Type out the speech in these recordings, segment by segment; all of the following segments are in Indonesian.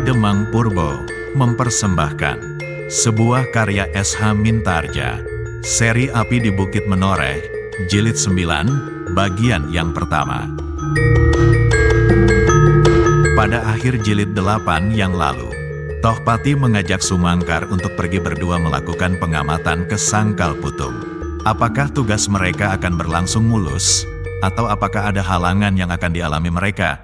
Demang Purbo mempersembahkan sebuah karya S.H. Mintarja, seri Api di Bukit Menoreh, Jilid 9, bagian yang pertama. Pada akhir jilid 8 yang lalu, Tohpati mengajak Sumangkar untuk pergi berdua melakukan pengamatan ke Sangkal Putung. Apakah tugas mereka akan berlangsung mulus, atau apakah ada halangan yang akan dialami mereka?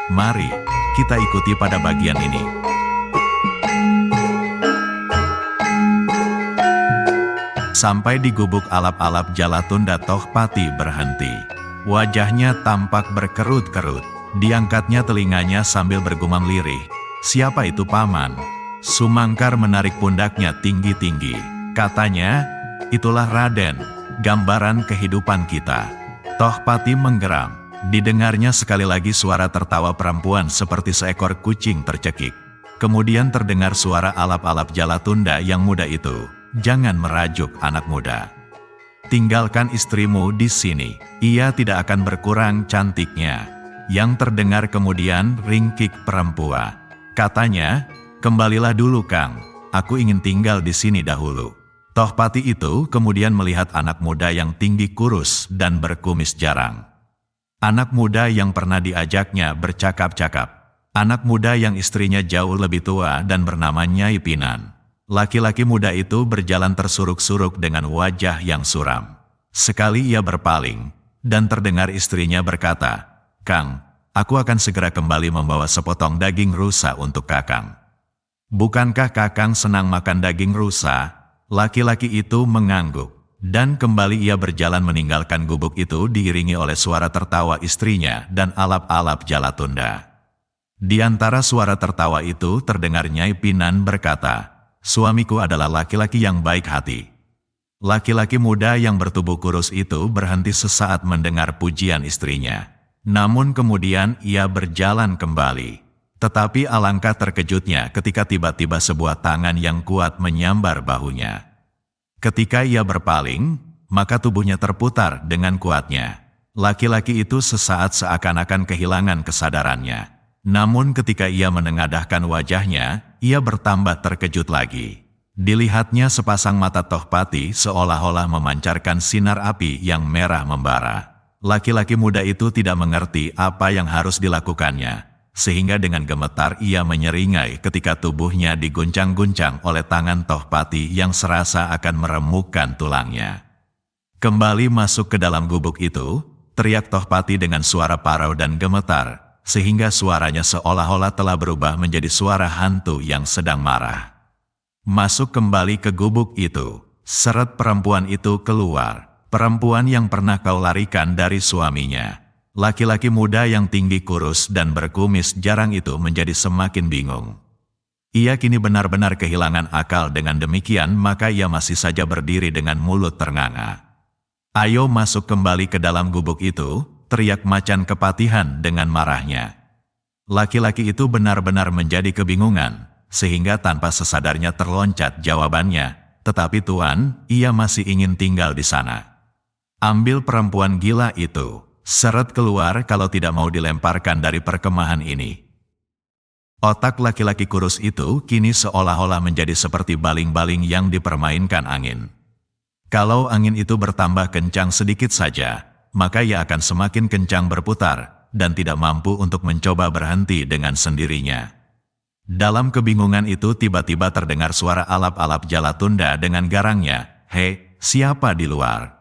Mari kita ikuti pada bagian ini. Sampai di gubuk alap-alap Jalatunda, Tohpati berhenti. Wajahnya tampak berkerut-kerut. Diangkatnya telinganya sambil bergumam lirih. "Siapa itu, Paman?" Sumangkar menarik pundaknya tinggi-tinggi. Katanya, "Itulah Raden, gambaran kehidupan kita." Tohpati menggeram. Didengarnya sekali lagi suara tertawa perempuan seperti seekor kucing tercekik. Kemudian terdengar suara alap-alap Jalatunda yang muda itu. "Jangan merajuk, anak muda. Tinggalkan istrimu di sini. Ia tidak akan berkurang cantiknya." Yang terdengar kemudian ringkik perempuan. Katanya, "Kembalilah dulu, Kang. Aku ingin tinggal di sini dahulu." Tohpati itu kemudian melihat anak muda yang tinggi kurus dan berkumis jarang. Anak muda yang pernah diajaknya bercakap-cakap. Anak muda yang istrinya jauh lebih tua dan bernama Nyai Pinan. Laki-laki muda itu berjalan tersuruk-suruk dengan wajah yang suram. Sekali ia berpaling, dan terdengar istrinya berkata, "Kang, aku akan segera kembali membawa sepotong daging rusa untuk Kakang." "Bukankah Kakang senang makan daging rusa?" Laki-laki itu mengangguk, dan kembali ia berjalan meninggalkan gubuk itu diiringi oleh suara tertawa istrinya dan alap-alap Jalatunda. Di antara suara tertawa itu terdengar Nyai Pinan berkata, "Suamiku adalah laki-laki yang baik hati." Laki-laki muda yang bertubuh kurus itu berhenti sesaat mendengar pujian istrinya. Namun kemudian ia berjalan kembali. Tetapi alangkah terkejutnya ketika tiba-tiba sebuah tangan yang kuat menyambar bahunya. Ketika ia berpaling, maka tubuhnya terputar dengan kuatnya. Laki-laki itu sesaat seakan-akan kehilangan kesadarannya. Namun ketika ia menengadahkan wajahnya, ia bertambah terkejut lagi. Dilihatnya sepasang mata Tohpati seolah-olah memancarkan sinar api yang merah membara. Laki-laki muda itu tidak mengerti apa yang harus dilakukannya, sehingga dengan gemetar ia menyeringai ketika tubuhnya diguncang-guncang oleh tangan Tohpati yang serasa akan meremukkan tulangnya. "Kembali masuk ke dalam gubuk itu," teriak Tohpati dengan suara parau dan gemetar, sehingga suaranya seolah-olah telah berubah menjadi suara hantu yang sedang marah. "Masuk kembali ke gubuk itu." Seret perempuan itu keluar. Perempuan yang pernah kau larikan dari suaminya. Laki-laki muda yang tinggi kurus dan berkumis jarang itu menjadi semakin bingung. Ia kini benar-benar kehilangan akal. Dengan demikian maka ia masih saja berdiri dengan mulut ternganga. "Ayo masuk kembali ke dalam gubuk itu," teriak Macan Kepatihan dengan marahnya. Laki-laki itu benar-benar menjadi kebingungan, sehingga tanpa sesadarnya terloncat jawabannya, "Tetapi Tuan, ia masih ingin tinggal di sana." "Ambil perempuan gila itu, seret keluar kalau tidak mau dilemparkan dari perkemahan ini." Otak laki-laki kurus itu kini seolah-olah menjadi seperti baling-baling yang dipermainkan angin. Kalau angin itu bertambah kencang sedikit saja, maka ia akan semakin kencang berputar, dan tidak mampu untuk mencoba berhenti dengan sendirinya. Dalam kebingungan itu tiba-tiba terdengar suara alap-alap Jalatunda dengan garangnya, "Hei, siapa di luar?"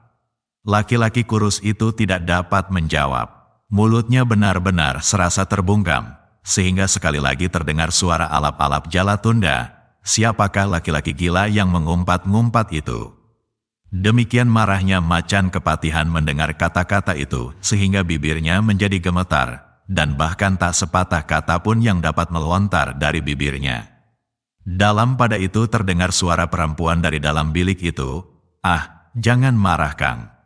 Laki-laki kurus itu tidak dapat menjawab. Mulutnya benar-benar serasa terbungkam, sehingga sekali lagi terdengar suara alap-alap Jalatunda, "Siapakah laki-laki gila yang mengumpat-ngumpat itu?" Demikian marahnya Macan Kepatihan mendengar kata-kata itu, sehingga bibirnya menjadi gemetar, dan bahkan tak sepatah kata pun yang dapat melontar dari bibirnya. Dalam pada itu terdengar suara perempuan dari dalam bilik itu, "Ah, jangan marah, Kang.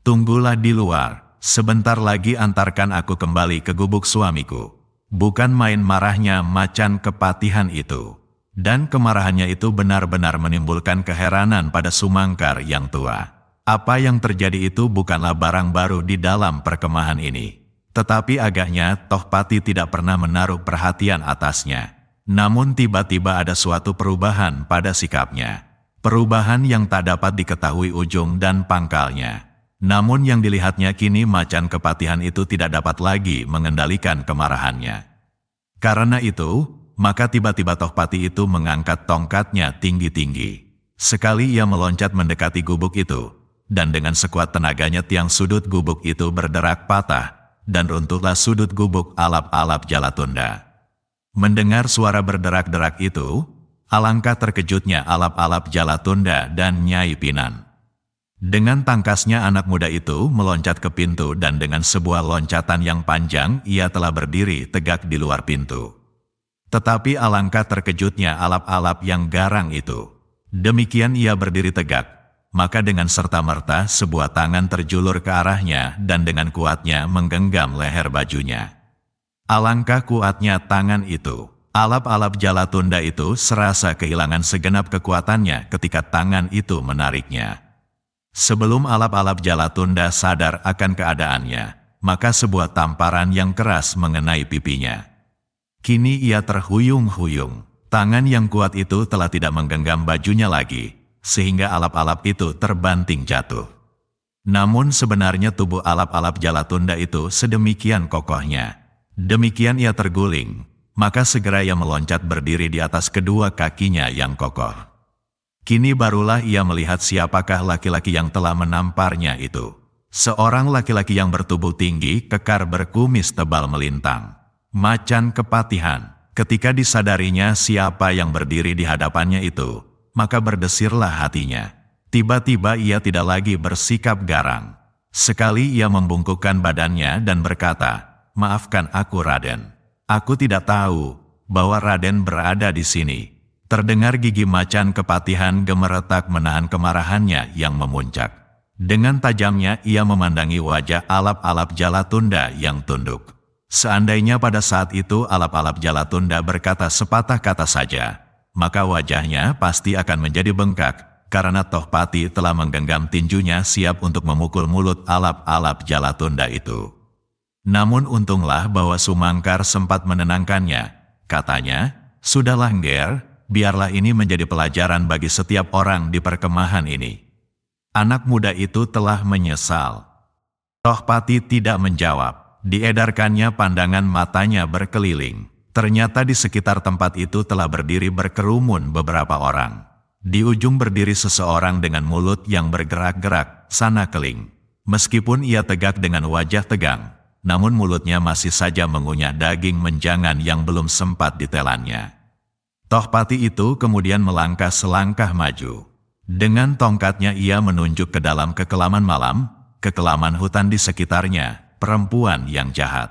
Tunggulah di luar, sebentar lagi antarkan aku kembali ke gubuk suamiku." Bukan main marahnya Macan Kepatihan itu. Dan kemarahannya itu benar-benar menimbulkan keheranan pada Sumangkar yang tua. Apa yang terjadi itu bukanlah barang baru di dalam perkemahan ini. Tetapi agaknya Tohpati tidak pernah menaruh perhatian atasnya. Namun tiba-tiba ada suatu perubahan pada sikapnya. Perubahan yang tak dapat diketahui ujung dan pangkalnya. Namun yang dilihatnya kini macan kepatihan itu tidak dapat lagi mengendalikan kemarahannya. Karena itu, maka tiba-tiba Tohpati itu mengangkat tongkatnya tinggi-tinggi. Sekali ia meloncat mendekati gubuk itu, dan dengan sekuat tenaganya tiang sudut gubuk itu berderak patah, dan runtuhlah sudut gubuk alap-alap Jalatunda. Mendengar suara berderak-derak itu, alangkah terkejutnya alap-alap Jalatunda dan Nyai Pinan. Dengan tangkasnya anak muda itu meloncat ke pintu dan dengan sebuah loncatan yang panjang ia telah berdiri tegak di luar pintu. Tetapi alangkah terkejutnya alap-alap yang garang itu. Demikian ia berdiri tegak. Maka dengan serta-merta sebuah tangan terjulur ke arahnya dan dengan kuatnya menggenggam leher bajunya. Alangkah kuatnya tangan itu. Alap-alap Jalatunda itu serasa kehilangan segenap kekuatannya ketika tangan itu menariknya. Sebelum alap-alap Jalatunda sadar akan keadaannya, maka sebuah tamparan yang keras mengenai pipinya. Kini ia terhuyung-huyung. Tangan yang kuat itu telah tidak menggenggam bajunya lagi, sehingga alap-alap itu terbanting jatuh. Namun sebenarnya tubuh alap-alap Jalatunda itu sedemikian kokohnya. Demikian ia terguling, maka segera ia meloncat berdiri di atas kedua kakinya yang kokoh. Kini barulah ia melihat siapakah laki-laki yang telah menamparnya itu. Seorang laki-laki yang bertubuh tinggi, kekar berkumis tebal melintang. Macan kepatihan. Ketika disadarinya siapa yang berdiri di hadapannya itu, maka berdesirlah hatinya. Tiba-tiba ia tidak lagi bersikap garang. Sekali ia membungkukkan badannya dan berkata, "Maafkan aku, Raden. Aku tidak tahu bahwa Raden berada di sini." Terdengar gigi macan kepatihan gemeretak menahan kemarahannya yang memuncak. Dengan tajamnya ia memandangi wajah alap-alap Jalatunda yang tunduk. Seandainya pada saat itu alap-alap Jalatunda berkata sepatah kata saja, maka wajahnya pasti akan menjadi bengkak, karena Tohpati telah menggenggam tinjunya siap untuk memukul mulut alap-alap Jalatunda itu. Namun untunglah bahwa Sumangkar sempat menenangkannya. Katanya, "Sudahlah Ngger, biarlah ini menjadi pelajaran bagi setiap orang di perkemahan ini." Anak muda itu telah menyesal. Tohpati tidak menjawab. Diedarkannya pandangan matanya berkeliling. Ternyata di sekitar tempat itu telah berdiri berkerumun beberapa orang. Di ujung berdiri seseorang dengan mulut yang bergerak-gerak, sana keling. Meskipun ia tegak dengan wajah tegang, namun mulutnya masih saja mengunyah daging menjangan yang belum sempat ditelannya. Tohpati itu kemudian melangkah selangkah maju. Dengan tongkatnya ia menunjuk ke dalam kekelaman malam, kekelaman hutan di sekitarnya, perempuan yang jahat.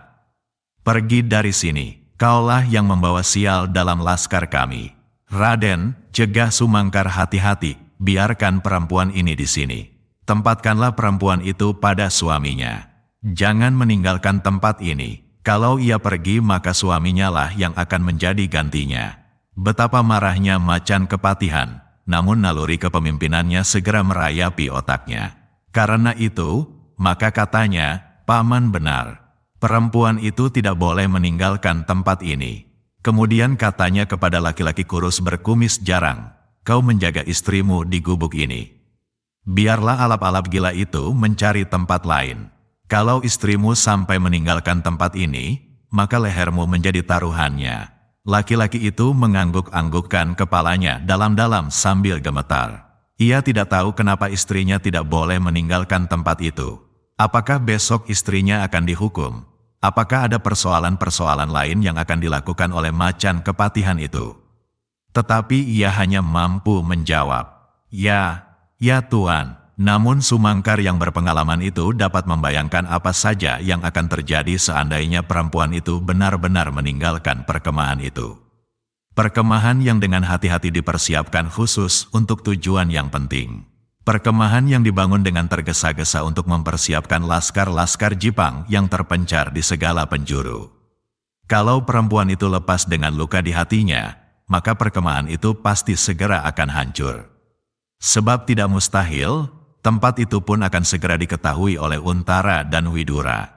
"Pergi dari sini, kaulah yang membawa sial dalam laskar kami. Raden, cegah Sumangkar hati-hati, biarkan perempuan ini di sini. Tempatkanlah perempuan itu pada suaminya. Jangan meninggalkan tempat ini. Kalau ia pergi maka suaminya lah yang akan menjadi gantinya." Betapa marahnya macan kepatihan, namun naluri kepemimpinannya segera merayapi otaknya. Karena itu, maka katanya, "Paman benar. Perempuan itu tidak boleh meninggalkan tempat ini." Kemudian katanya kepada laki-laki kurus berkumis jarang, "Kau menjaga istrimu di gubuk ini. Biarlah alap-alap gila itu mencari tempat lain. Kalau istrimu sampai meninggalkan tempat ini, maka lehermu menjadi taruhannya." Laki-laki itu mengangguk-anggukkan kepalanya dalam-dalam sambil gemetar. Ia tidak tahu kenapa istrinya tidak boleh meninggalkan tempat itu. Apakah besok istrinya akan dihukum? Apakah ada persoalan-persoalan lain yang akan dilakukan oleh macan kepatihan itu? Tetapi ia hanya mampu menjawab, "Ya, ya Tuan." Namun Sumangkar yang berpengalaman itu dapat membayangkan apa saja yang akan terjadi seandainya perempuan itu benar-benar meninggalkan perkemahan itu. Perkemahan yang dengan hati-hati dipersiapkan khusus untuk tujuan yang penting. Perkemahan yang dibangun dengan tergesa-gesa untuk mempersiapkan laskar-laskar Jipang yang terpencar di segala penjuru. Kalau perempuan itu lepas dengan luka di hatinya, maka perkemahan itu pasti segera akan hancur. Sebab tidak mustahil, tempat itu pun akan segera diketahui oleh Untara dan Widura.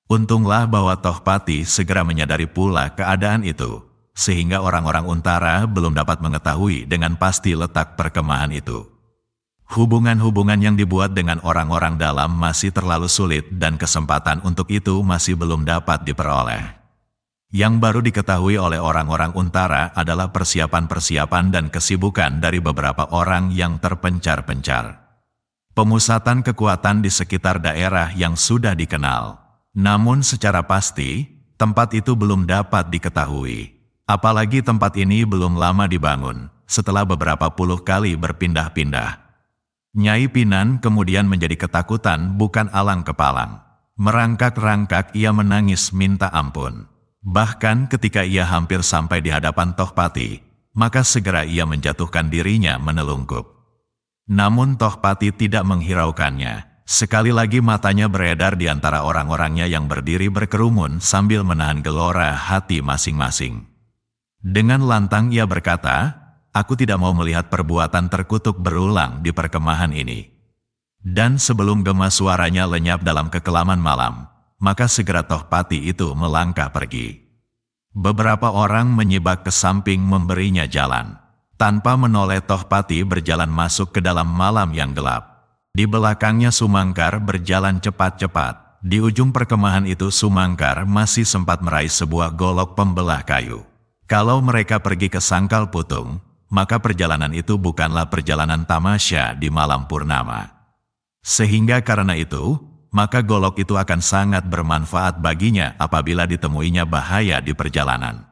Untunglah bahwa Tohpati segera menyadari pula keadaan itu, sehingga orang-orang Untara belum dapat mengetahui dengan pasti letak perkemahan itu. Hubungan-hubungan yang dibuat dengan orang-orang dalam masih terlalu sulit dan kesempatan untuk itu masih belum dapat diperoleh. Yang baru diketahui oleh orang-orang Untara adalah persiapan-persiapan dan kesibukan dari beberapa orang yang terpencar-pencar. Pemusatan kekuatan di sekitar daerah yang sudah dikenal. Namun secara pasti, tempat itu belum dapat diketahui. Apalagi tempat ini belum lama dibangun, setelah beberapa puluh kali berpindah-pindah. Nyai Pinan kemudian menjadi ketakutan bukan alang kepalang. Merangkak-rangkak ia menangis minta ampun. Bahkan ketika ia hampir sampai di hadapan Tohpati, maka segera ia menjatuhkan dirinya menelungkup. Namun Tohpati tidak menghiraukannya. Sekali lagi matanya beredar di antara orang-orangnya yang berdiri berkerumun sambil menahan gelora hati masing-masing. Dengan lantang ia berkata, "Aku tidak mau melihat perbuatan terkutuk berulang di perkemahan ini." Dan sebelum gema suaranya lenyap dalam kekelaman malam, maka segera Tohpati itu melangkah pergi. Beberapa orang menyibak ke samping memberinya jalan. Tanpa menoleh Tohpati berjalan masuk ke dalam malam yang gelap. Di belakangnya Sumangkar berjalan cepat-cepat. Di ujung perkemahan itu Sumangkar masih sempat meraih sebuah golok pembelah kayu. Kalau mereka pergi ke Sangkal Putung, maka perjalanan itu bukanlah perjalanan tamasya di malam purnama. Sehingga karena itu, maka golok itu akan sangat bermanfaat baginya apabila ditemuinya bahaya di perjalanan.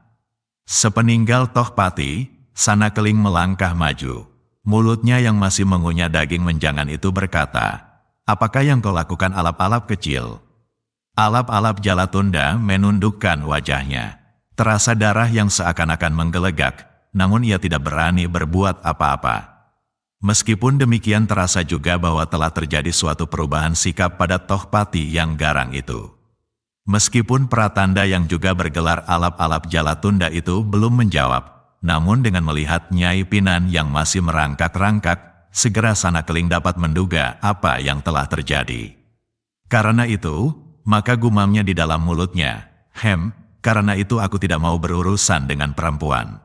Sepeninggal Tohpati, Sanakeling melangkah maju. Mulutnya yang masih mengunyah daging menjangan itu berkata, "Apakah yang kau lakukan alap-alap kecil?" Alap-alap Jalatunda menundukkan wajahnya. Terasa darah yang seakan-akan menggelegak, namun ia tidak berani berbuat apa-apa. Meskipun demikian terasa juga bahwa telah terjadi suatu perubahan sikap pada Tohpati yang garang itu. Meskipun pratanda yang juga bergelar alap-alap Jalatunda itu belum menjawab, namun dengan melihat Nyai Pinan yang masih merangkak-rangkak, segera Sanakeling dapat menduga apa yang telah terjadi. Karena itu, maka gumamnya di dalam mulutnya, karena itu aku tidak mau berurusan dengan perempuan.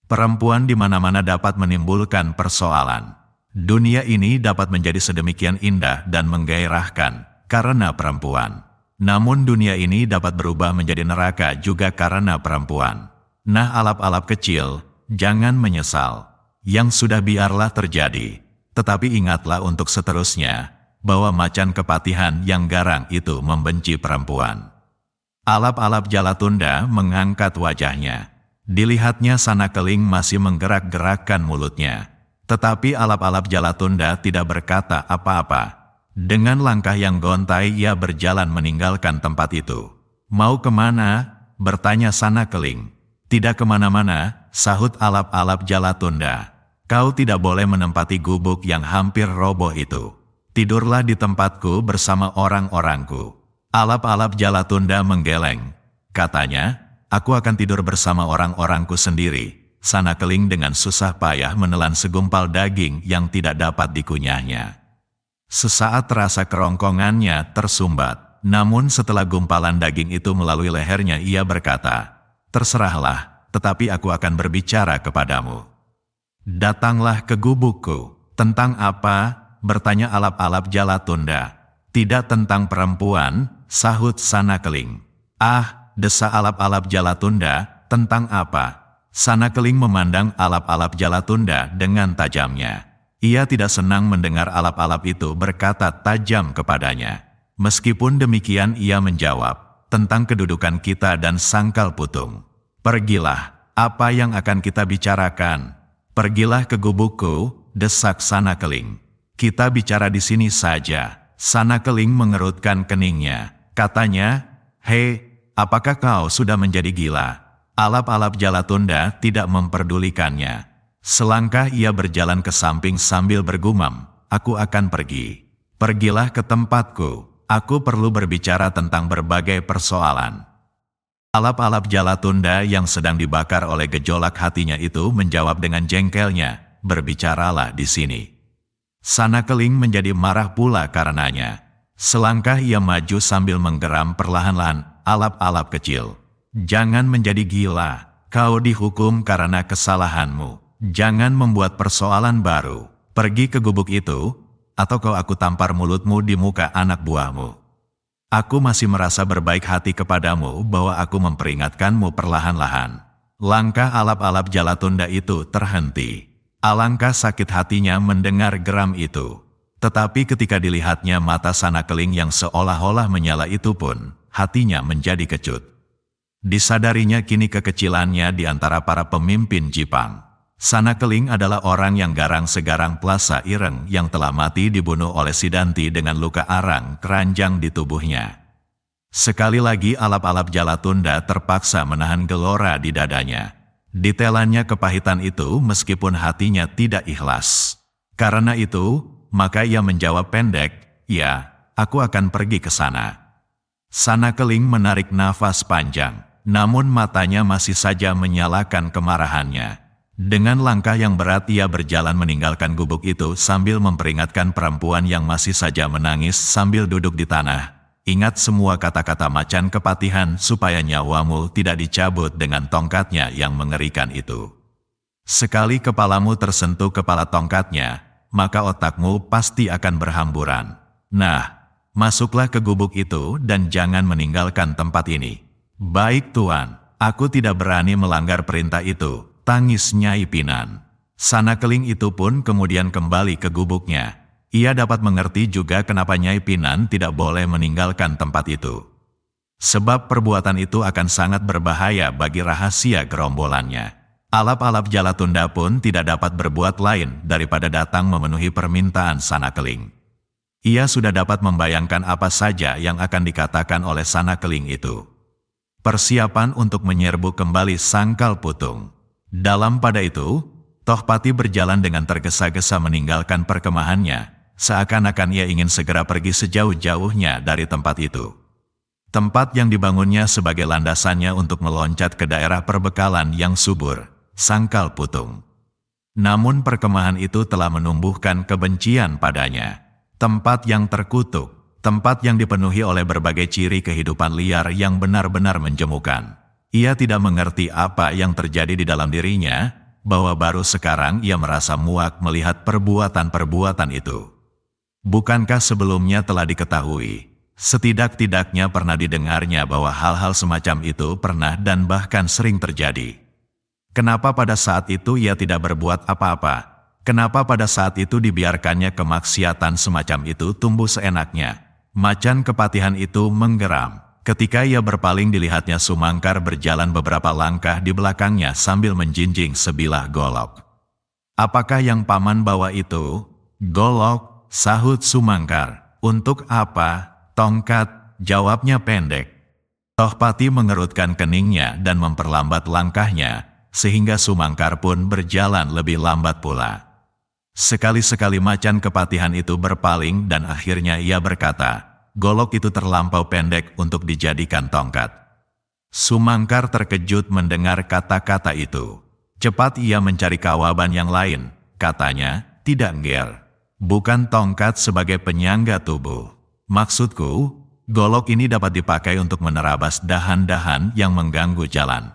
Perempuan di mana-mana dapat menimbulkan persoalan. Dunia ini dapat menjadi sedemikian indah dan menggairahkan karena perempuan. Namun dunia ini dapat berubah menjadi neraka juga karena perempuan. Nah alap-alap kecil, jangan menyesal. Yang sudah biarlah terjadi. Tetapi ingatlah untuk seterusnya, bahwa macan kepatihan yang garang itu membenci perempuan. Alap-alap Jalatunda mengangkat wajahnya. Dilihatnya Sanakeling masih menggerak-gerakkan mulutnya. Tetapi alap-alap Jalatunda tidak berkata apa-apa. Dengan langkah yang gontai ia berjalan meninggalkan tempat itu. Mau kemana? Bertanya Sanakeling. Tidak kemana-mana, sahut alap-alap Jalatunda. Kau tidak boleh menempati gubuk yang hampir roboh itu. Tidurlah di tempatku bersama orang-orangku. Alap-alap Jalatunda menggeleng. Katanya, aku akan tidur bersama orang-orangku sendiri. Sanakeling dengan susah payah menelan segumpal daging yang tidak dapat dikunyahnya. Sesaat rasa kerongkongannya tersumbat. Namun setelah gumpalan daging itu melalui lehernya ia berkata, "Terserahlah, tetapi aku akan berbicara kepadamu." "Datanglah ke gubukku." "Tentang apa?" bertanya alap-alap Jalatunda. "Tidak tentang perempuan," sahut Sanakeling. "Ah," desa alap-alap Jalatunda, "tentang apa?" Sanakeling memandang alap-alap Jalatunda dengan tajamnya. Ia tidak senang mendengar alap-alap itu berkata tajam kepadanya. Meskipun demikian ia menjawab, "Tentang kedudukan kita dan Sangkal Putung. Pergilah, apa yang akan kita bicarakan?" "Pergilah ke gubukku," desak Sanakeling. "Kita bicara di sini saja." Sanakeling mengerutkan keningnya. Katanya, "Hei, apakah kau sudah menjadi gila?" Alap-alap Jalatunda tidak memperdulikannya. Selangkah ia berjalan ke samping sambil bergumam, "Aku akan pergi." "Pergilah ke tempatku. Aku perlu berbicara tentang berbagai persoalan." Alap-alap Jalatunda yang sedang dibakar oleh gejolak hatinya itu menjawab dengan jengkelnya, "Berbicaralah di sini." Sanakeling menjadi marah pula karenanya. Selangkah ia maju sambil menggeram perlahan-lahan, alap-alap kecil. Jangan menjadi gila, kau dihukum karena kesalahanmu. Jangan membuat persoalan baru. Pergi ke gubuk itu, atau kau aku tampar mulutmu di muka anak buahmu. Aku masih merasa berbaik hati kepadamu bahwa aku memperingatkanmu perlahan-lahan. Langkah alap-alap Jalatunda itu terhenti. Alangkah sakit hatinya mendengar geram itu. Tetapi ketika dilihatnya mata Sanakeling yang seolah-olah menyala itu pun, hatinya menjadi kecut. Disadarinya kini kekecilannya di antara para pemimpin Jipang. Sanakeling adalah orang yang garang segarang Plasa Ireng yang telah mati dibunuh oleh Sidanti dengan luka arang keranjang di tubuhnya. Sekali lagi alap-alap Jalatunda terpaksa menahan gelora di dadanya. Ditelannya kepahitan itu meskipun hatinya tidak ikhlas. Karena itu, maka ia menjawab pendek, "Ya, aku akan pergi ke sana." Sanakeling menarik nafas panjang, namun matanya masih saja menyalakan kemarahannya. Dengan langkah yang berat ia berjalan meninggalkan gubuk itu sambil memperingatkan perempuan yang masih saja menangis sambil duduk di tanah. Ingat semua kata-kata macan kepatihan supaya nyawamu tidak dicabut dengan tongkatnya yang mengerikan itu. Sekali kepalamu tersentuh kepala tongkatnya, maka otakmu pasti akan berhamburan. Nah, masuklah ke gubuk itu dan jangan meninggalkan tempat ini. Baik Tuan, aku tidak berani melanggar perintah itu. Tangis Nyai Pinan. Sanakeling itu pun kemudian kembali ke gubuknya. Ia dapat mengerti juga kenapa Nyai Pinan tidak boleh meninggalkan tempat itu. Sebab perbuatan itu akan sangat berbahaya bagi rahasia gerombolannya. Alap-alap Jalatunda pun tidak dapat berbuat lain daripada datang memenuhi permintaan Sanakeling. Ia sudah dapat membayangkan apa saja yang akan dikatakan oleh Sanakeling itu. Persiapan untuk menyerbu kembali Sangkal Putung. Dalam pada itu, Tohpati berjalan dengan tergesa-gesa meninggalkan perkemahannya, seakan-akan ia ingin segera pergi sejauh-jauhnya dari tempat itu. Tempat yang dibangunnya sebagai landasannya untuk meloncat ke daerah perbekalan yang subur, Sangkal Putung. Namun perkemahan itu telah menumbuhkan kebencian padanya. Tempat yang terkutuk, tempat yang dipenuhi oleh berbagai ciri kehidupan liar yang benar-benar menjemukan. Ia tidak mengerti apa yang terjadi di dalam dirinya, bahwa baru sekarang ia merasa muak melihat perbuatan-perbuatan itu. Bukankah sebelumnya telah diketahui, setidak-tidaknya pernah didengarnya bahwa hal-hal semacam itu pernah dan bahkan sering terjadi. Kenapa pada saat itu ia tidak berbuat apa-apa? Kenapa pada saat itu dibiarkannya kemaksiatan semacam itu tumbuh seenaknya? Macan kepatihan itu menggeram. Ketika ia berpaling dilihatnya Sumangkar berjalan beberapa langkah di belakangnya sambil menjinjing sebilah golok. "Apakah yang paman bawa itu?" "Golok," sahut Sumangkar. "Untuk apa?" "Tongkat," jawabnya pendek. Tohpati mengerutkan keningnya dan memperlambat langkahnya, sehingga Sumangkar pun berjalan lebih lambat pula. Sekali-sekali macan kepatihan itu berpaling dan akhirnya ia berkata, "Golok itu terlampau pendek untuk dijadikan tongkat." Sumangkar terkejut mendengar kata-kata itu. Cepat ia mencari kawaban yang lain. Katanya, "Tidak Nger. Bukan tongkat sebagai penyangga tubuh. Maksudku, golok ini dapat dipakai untuk menerabas dahan-dahan yang mengganggu jalan."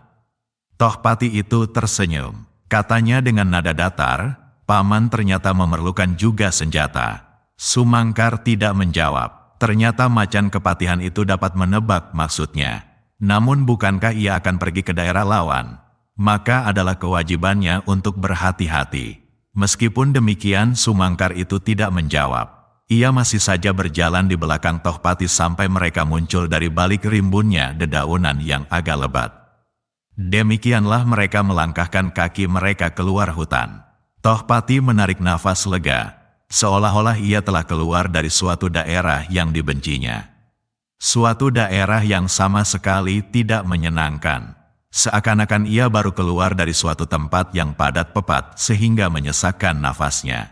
Tohpati itu tersenyum. Katanya dengan nada datar, "Paman ternyata memerlukan juga senjata." Sumangkar tidak menjawab. Ternyata macan kepatihan itu dapat menebak maksudnya. Namun bukankah ia akan pergi ke daerah lawan? Maka adalah kewajibannya untuk berhati-hati. Meskipun demikian Sumangkar itu tidak menjawab. Ia masih saja berjalan di belakang Tohpati sampai mereka muncul dari balik rimbunnya dedaunan yang agak lebat. Demikianlah mereka melangkahkan kaki mereka keluar hutan. Tohpati menarik nafas lega. Seolah-olah ia telah keluar dari suatu daerah yang dibencinya. Suatu daerah yang sama sekali tidak menyenangkan. Seakan-akan ia baru keluar dari suatu tempat yang padat pepat sehingga menyesakkan nafasnya.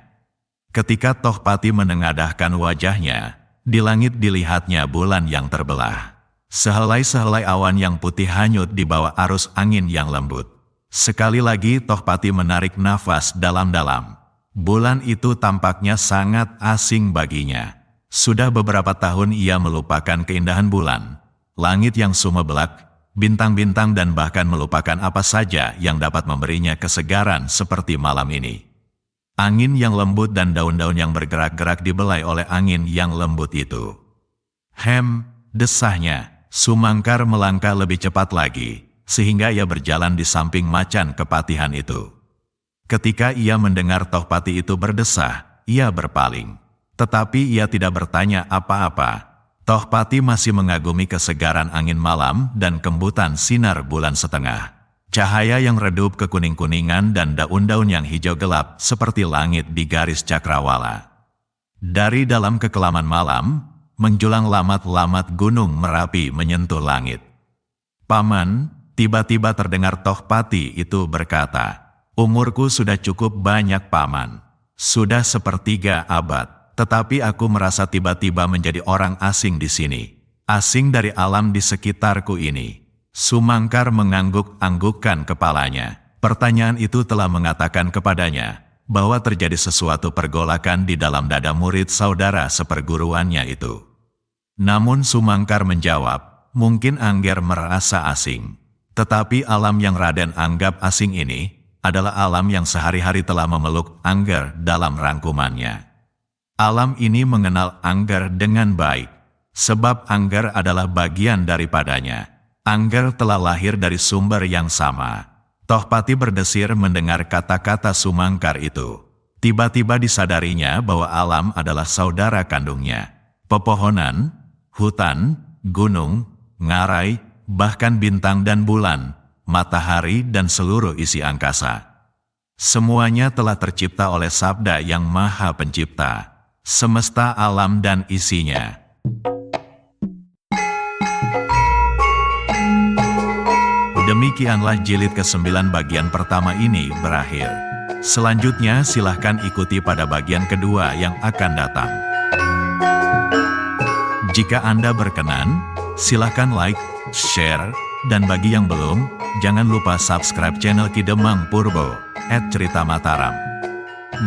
Ketika Tohpati menengadahkan wajahnya, di langit dilihatnya bulan yang terbelah. Sehelai-sehelai awan yang putih hanyut di bawah arus angin yang lembut. Sekali lagi Tohpati menarik nafas dalam-dalam. Bulan itu tampaknya sangat asing baginya. Sudah beberapa tahun ia melupakan keindahan bulan, langit yang sumeblak, bintang-bintang dan bahkan melupakan apa saja yang dapat memberinya kesegaran seperti malam ini. Angin yang lembut dan daun-daun yang bergerak-gerak dibelai oleh angin yang lembut itu. Desahnya. Sumangkar melangkah lebih cepat lagi, sehingga ia berjalan di samping macan kepatihan itu. Ketika ia mendengar Tohpati itu berdesah, ia berpaling. Tetapi ia tidak bertanya apa-apa. Tohpati masih mengagumi kesegaran angin malam dan kembutan sinar bulan setengah. Cahaya yang redup kekuning-kuningan dan daun-daun yang hijau gelap seperti langit di garis cakrawala. Dari dalam kekelaman malam, menjulang lamat-lamat gunung Merapi menyentuh langit. Paman, tiba-tiba terdengar Tohpati itu berkata, "Umurku sudah cukup banyak paman. Sudah sepertiga abad, tetapi aku merasa tiba-tiba menjadi orang asing di sini. Asing dari alam di sekitarku ini." Sumangkar mengangguk-anggukkan kepalanya. Pertanyaan itu telah mengatakan kepadanya bahwa terjadi sesuatu pergolakan di dalam dada murid saudara seperguruannya itu. Namun Sumangkar menjawab, mungkin Angger merasa asing. Tetapi alam yang Raden anggap asing ini adalah alam yang sehari-hari telah memeluk Angger dalam rangkumannya. Alam ini mengenal Angger dengan baik, sebab Angger adalah bagian daripadanya. Angger telah lahir dari sumber yang sama. Tohpati berdesir mendengar kata-kata Sumangkar itu. Tiba-tiba disadarinya bahwa alam adalah saudara kandungnya. Pepohonan, hutan, gunung, ngarai, bahkan bintang dan bulan, matahari dan seluruh isi angkasa. Semuanya telah tercipta oleh Sabda yang Maha Pencipta, semesta alam dan isinya. Demikianlah jilid ke-9 bagian pertama ini berakhir. Selanjutnya silahkan ikuti pada bagian kedua yang akan datang. Jika Anda berkenan, silahkan like, share, dan bagi yang belum, jangan lupa subscribe channel Ki Demang Purbo @Cerita Mataram.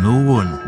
Nuwun.